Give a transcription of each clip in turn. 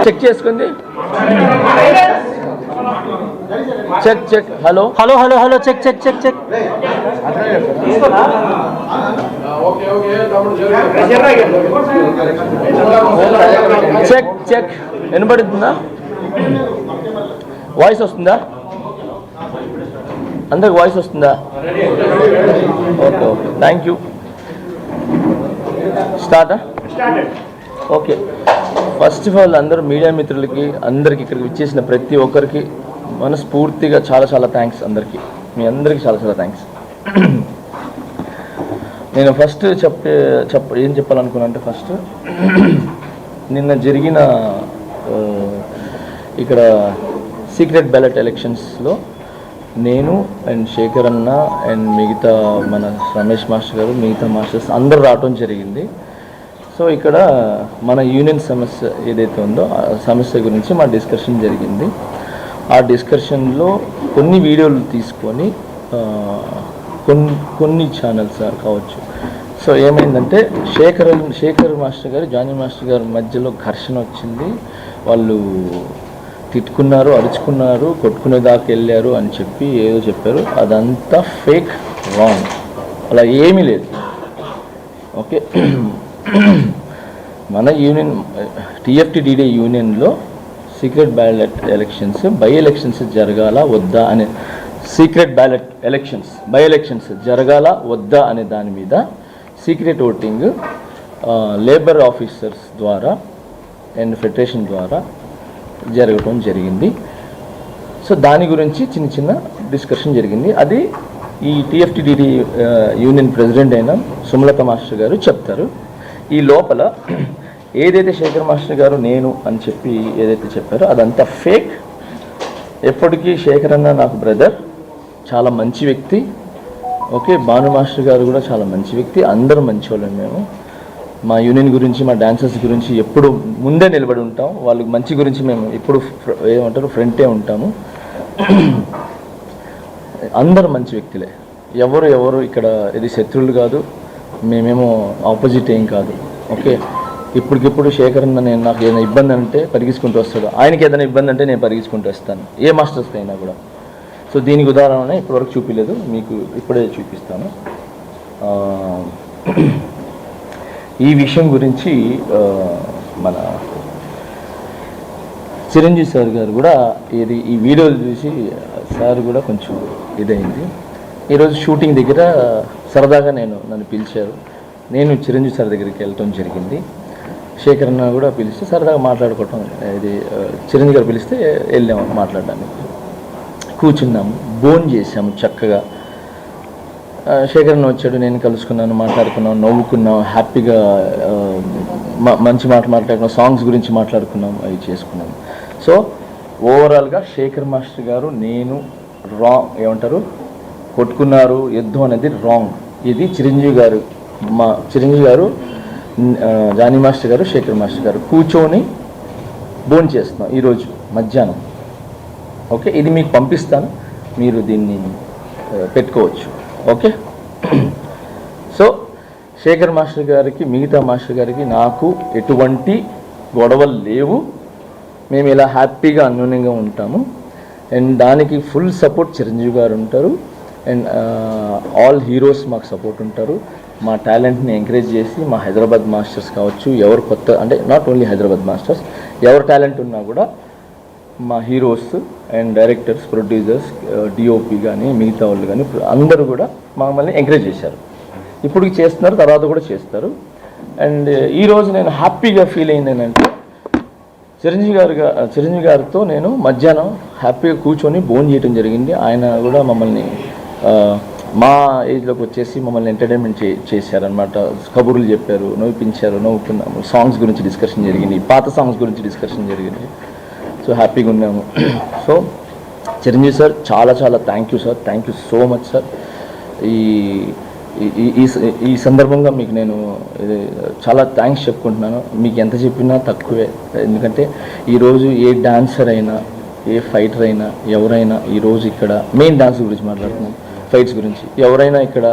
Check చేసుకుంది. Check check. Hello hello hello hello check check check check. Check check. వినపడుతుందా? Voice వస్తుందా? అందరికి voice వస్తుందా? Okay okay, thank you. స్టార్టా? Okay. First of all అందరూ media మిత్రులకి, అందరికి ఇక్కడికి విచ్చేసిన ప్రతి ఒక్కరికి మనస్ఫూర్తిగా చాలా చాలా థ్యాంక్స్. అందరికీ, మీ అందరికీ చాలా చాలా థ్యాంక్స్. నేను ఫస్ట్ ఏం చెప్పాలనుకున్నా అంటే, ఫస్ట్ నిన్న జరిగిన ఇక్కడ సీక్రెట్ బ్యాలెట్ ఎలక్షన్స్లో నేను అండ్ శేఖర్ అన్న అండ్ మిగతా మన రమేష్ మాస్టర్ గారు, మిగతా మాస్టర్స్ అందరూ రావటం జరిగింది. సో ఇక్కడ మన యూనియన్ సమస్య ఏదైతే ఉందో ఆ సమస్య గురించి మా డిస్కషన్ జరిగింది. ఆ డిస్కషన్లో కొన్ని వీడియోలు తీసుకొని కొన్ని ఛానల్స్ కావచ్చు. సో ఏమైందంటే శేఖర్ మాస్టర్ గారు, జానీ మాస్టర్ గారి మధ్యలో ఘర్షణ వచ్చింది. వాళ్ళు తిట్టుకున్నారు, అరుచుకున్నారు, కొట్టుకునేదాకా వెళ్ళారు అని చెప్పి ఏదో చెప్పారు. అదంతా ఫేక్, రాంగ్. అలా ఏమీ లేదు. ఓకే, మన యూనియన్ టీఎఫ్టీడీడీ యూనియన్లో secret ballot elections, by elections జరగాల వద్దా అనే secret ballot elections, by elections జరగాల వద్దా అనే దాని మీద సీక్రెట్ ఓటింగ్ లేబర్ ఆఫీసర్స్ ద్వారా అండ్ ఫెడరేషన్ ద్వారా జరగటం జరిగింది. సో దాని గురించి చిన్న చిన్న డిస్కషన్ జరిగింది. అది ఈ టీఎఫ్టీడీడీ యూనియన్ ప్రెసిడెంట్ అయిన సుమలత మాస్టర్ గారు చెప్తారు. ఈ లోపల ఏదైతే శేఖర్ మాస్టర్ గారు నేను అని చెప్పి ఏదైతే చెప్పారో అదంతా ఫేక్. ఎప్పటికీ శేఖర్ అన్న నాకు బ్రదర్, చాలా మంచి వ్యక్తి. ఓకే, భాను మాస్టర్ గారు కూడా చాలా మంచి వ్యక్తి. అందరూ మంచి వాళ్ళం. మేము మా యూనియన్ గురించి, మా డాన్సర్స్ గురించి ఎప్పుడు ముందే నిలబడి ఉంటాం. వాళ్ళకి మంచి గురించి మేము ఎప్పుడు ఏమంటారు ఫ్రంటే ఉంటాము. అందరూ మంచి వ్యక్తులే. ఎవరు ఇక్కడ ఇది శత్రువులు కాదు, మేమేమో ఆపోజిట్ ఏం కాదు. ఓకే, ఇప్పటికిప్పుడు శేఖర్ అన్న నేను నాకు ఏదైనా ఇబ్బంది అంటే పరిగెత్తుకుంటూ వస్తాడు, ఆయనకి ఏదైనా ఇబ్బంది అంటే నేను పరిగెత్తుకుంటూ వస్తాను, ఏ మాస్టర్స్కి అయినా కూడా. సో దీనికి ఉదాహరణ ఇప్పటివరకు చూపించలేదు, మీకు ఇప్పుడే చూపిస్తాను. ఈ విషయం గురించి మన చిరంజీవి సార్ గారు కూడా ఈ వీడియోలు చూసి సార్ కూడా కొంచెం ఇదైంది. ఈరోజు షూటింగ్ దగ్గర సరదాగా నన్ను పిలిచారు. నేను చిరంజీవి సార్ దగ్గరికి వెళ్ళటం జరిగింది. శేఖర్ అన్న కూడా పిలిస్తే సరదాగా మాట్లాడుకోవటం, ఇది చిరంజీవి గారు పిలిస్తే వెళ్ళాము మాట్లాడడానికి. కూర్చున్నాము, భోజనం చేసాము చక్కగా. శేఖర్ అన్న వచ్చాడు, నేను కలుసుకున్నాను, మాట్లాడుకున్నాం, నవ్వుకున్నాం, హ్యాపీగా మంచి మాట్లాడుకున్నాం, సాంగ్స్ గురించి మాట్లాడుకున్నాం, అవి చేసుకున్నాం. సో ఓవరాల్గా శేఖర్ మాస్టర్ గారు నేను ఏమంటారు కొట్టుకున్నారు, యుద్ధం అనేది రాంగ్. ఇది చిరంజీవి గారు జానీ మాస్టర్ గారు, శేఖర్ మాస్టర్ గారు కూర్చొని భోజనం చేస్తున్నాం ఈరోజు మధ్యాహ్నం. ఓకే, ఇది మీకు పంపిస్తాను, మీరు దీన్ని పెట్టుకోవచ్చు. ఓకే, సో శేఖర్ మాస్టర్ గారికి, మిగతా మాస్టర్ గారికి నాకు ఎటువంటి గొడవలు లేవు. మేము ఇలా హ్యాపీగా అన్యోన్యంగా ఉంటాము. అండ్ దానికి ఫుల్ సపోర్ట్ చిరంజీవి గారు ఉంటారు. అండ్ ఆల్ హీరోస్ మాకు సపోర్ట్ ఉంటారు. మా టాలెంట్ని ఎంకరేజ్ చేసి మా హైదరాబాద్ మాస్టర్స్ కావచ్చు, ఎవరు కొత్త అంటే నాట్ ఓన్లీ హైదరాబాద్ మాస్టర్స్, ఎవరు టాలెంట్ ఉన్నా కూడా మా heroes and directors, producers, DOP కానీ మిగతా వాళ్ళు కానీ అందరూ కూడా మమ్మల్ని ఎంకరేజ్ చేశారు. ఇప్పటికి చేస్తున్నారు, తర్వాత కూడా చేస్తారు. అండ్ ఈరోజు నేను హ్యాపీగా ఫీల్ అయింది ఏంటంటే చిరంజీవి గారితో నేను మధ్యాహ్నం హ్యాపీగా కూర్చొని భోజనం చేయడం జరిగింది. ఆయన కూడా మమ్మల్ని మా ఏజ్లోకి వచ్చేసి మమ్మల్ని ఎంటర్టైన్మెంట్ చేశారనమాట. కబుర్లు చెప్పారు, నవ్వుపించారు, నవ్వుకున్నాము. సాంగ్స్ గురించి డిస్కషన్ జరిగింది, పాత సాంగ్స్ గురించి డిస్కషన్ జరిగింది. సో హ్యాపీగా ఉన్నాము. సో చిరంజీవి సార్ చాలా చాలా thank you sir, thank you so much sir. ఈ సందర్భంగా మీకు నేను చాలా థ్యాంక్స్ చెప్పుకుంటున్నాను. మీకు ఎంత చెప్పినా తక్కువే. ఎందుకంటే ఈరోజు ఏ డాన్సర్ అయినా, ఏ ఫైటర్ అయినా, ఎవరైనా ఈరోజు ఇక్కడ మెయిన్ డాన్స్ గురించి మాట్లాడుతున్నాం, ఫైట్స్ గురించి, ఎవరైనా ఇక్కడ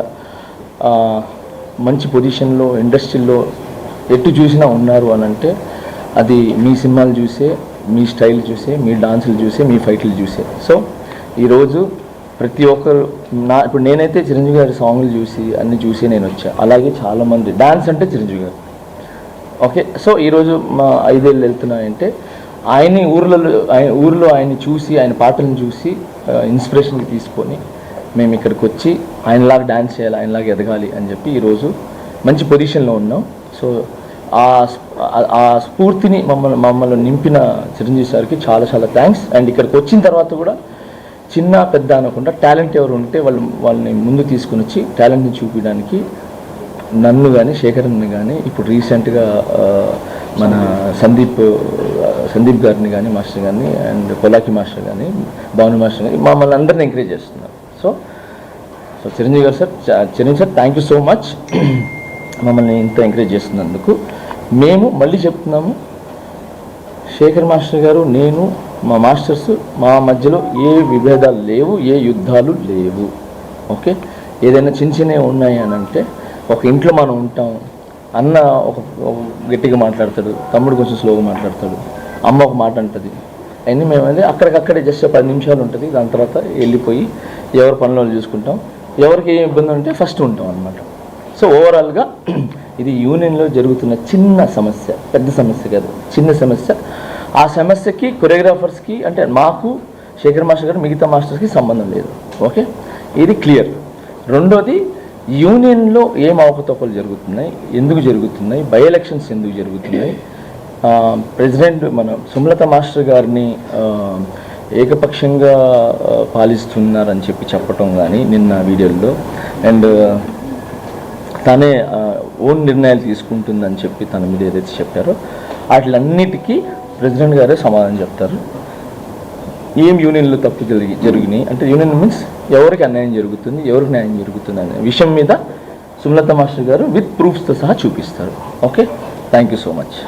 మంచి పొజిషన్లో ఇండస్ట్రీలో ఎటు చూసినా ఉన్నారు అని అంటే అది మీ సినిమాలు చూసే, మీ స్టైల్ చూసే, మీ డాన్సులు చూసే, మీ ఫైట్లు చూసే. సో ఈరోజు ప్రతి ఒక్కరు ఇప్పుడు నేనైతే చిరంజీవి గారి సాంగ్లు చూసి అన్ని చూసి నేను వచ్చా. అలాగే చాలామంది డాన్స్ అంటే చిరంజీవి గారు. ఓకే, సో ఈరోజు మా 5 ఏళ్ళు వెళ్తున్నాయంటే ఆయన ఊర్లో ఆయన్ని చూసి, ఆయన పాటలను చూసి ఇన్స్పిరేషన్ తీసుకొని మేము ఇక్కడికి వచ్చి ఆయనలాగా డాన్స్ చేయాలి, ఆయనలాగా ఎదగాలి అని చెప్పి ఈరోజు మంచి పొజిషన్లో ఉన్నాం. సో ఆ స్ఫూర్తిని మమ్మల్ని నింపిన చిరంజీవి సార్కి చాలా చాలా థ్యాంక్స్. అండ్ ఇక్కడికి వచ్చిన తర్వాత కూడా చిన్న పెద్ద అనకుండా టాలెంట్ ఎవరు ఉంటే వాళ్ళని ముందు తీసుకుని వచ్చి టాలెంట్ని చూపించడానికి నన్ను కానీ, శేఖర్ని కానీ, ఇప్పుడు రీసెంట్గా మన సందీప్ గారిని కానీ, మాస్టర్ గారిని, అండ్ పొలాకి మాస్టర్ కానీ, భాను మాస్టర్ కానీ మమ్మల్ని అందరిని ఎంకరేజ్ చేస్తున్నారు. సో చిరంజీవి గారు sir, thank you so much మమ్మల్ని ఇంత ఎంకరేజ్ చేస్తున్నందుకు. మేము మళ్ళీ చెప్తున్నాము, శేఖర్ మాస్టర్ గారు, నేను, మా మాస్టర్స్, మా మధ్యలో ఏ విభేదాలు లేవు, ఏ యుద్ధాలు లేవు. ఓకే, ఏదైనా చిన్నవి ఉన్నాయి అని అంటే ఒక ఇంట్లో మనం ఉంటాం, అన్న ఒక గట్టిగా మాట్లాడతాడు, తమ్ముడు కొంచెం స్లోగా మాట్లాడతాడు, అమ్మ ఒక మాట అంటుంది, అన్నీ మేమైతే అక్కడికక్కడే జస్ట్ 10 నిమిషాలు ఉంటుంది. దాని తర్వాత వెళ్ళిపోయి ఎవరి పనులు చూసుకుంటాం. ఎవరికి ఏ ఇబ్బంది ఉంటే ఫస్ట్ ఉంటాం అన్నమాట. సో ఓవరాల్గా ఇది యూనియన్లో జరుగుతున్న చిన్న సమస్య, పెద్ద సమస్య కాదు, చిన్న సమస్య. ఆ సమస్యకి కొరియోగ్రాఫర్స్కి అంటే మాకు, శేఖర్ మాస్టర్ గారు, మిగతా మాస్టర్స్కి సంబంధం లేదు. ఓకే, ఇది క్లియర్. రెండోది, యూనియన్లో ఏం అవకతవకలు జరుగుతున్నాయి, ఎందుకు జరుగుతున్నాయి, బై ఎలక్షన్స్ ఎందుకు జరుగుతున్నాయి, ప్రెసిడెంట్ మన సుమలత మాస్టర్ గారిని ఏకపక్షంగా పాలిస్తున్నారని చెప్పటం కానీ నిన్న వీడియోలో, అండ్ తనే ఓన్ నిర్ణయాలు తీసుకుంటుందని చెప్పి తన మీద ఏదైతే చెప్పారో వాటిలన్నిటికీ ప్రెసిడెంట్ గారే సమాధానం చెప్తారు. ఏం యూనియన్లో తప్పు జరిగినాయి అంటే, యూనియన్ మీన్స్ ఎవరికి అన్యాయం జరుగుతుంది, ఎవరికి న్యాయం జరుగుతుంది అనే విషయం మీద సుమలత మాస్టర్ గారు విత్ ప్రూఫ్స్తో సహా చూపిస్తారు. Okay, thank you so much.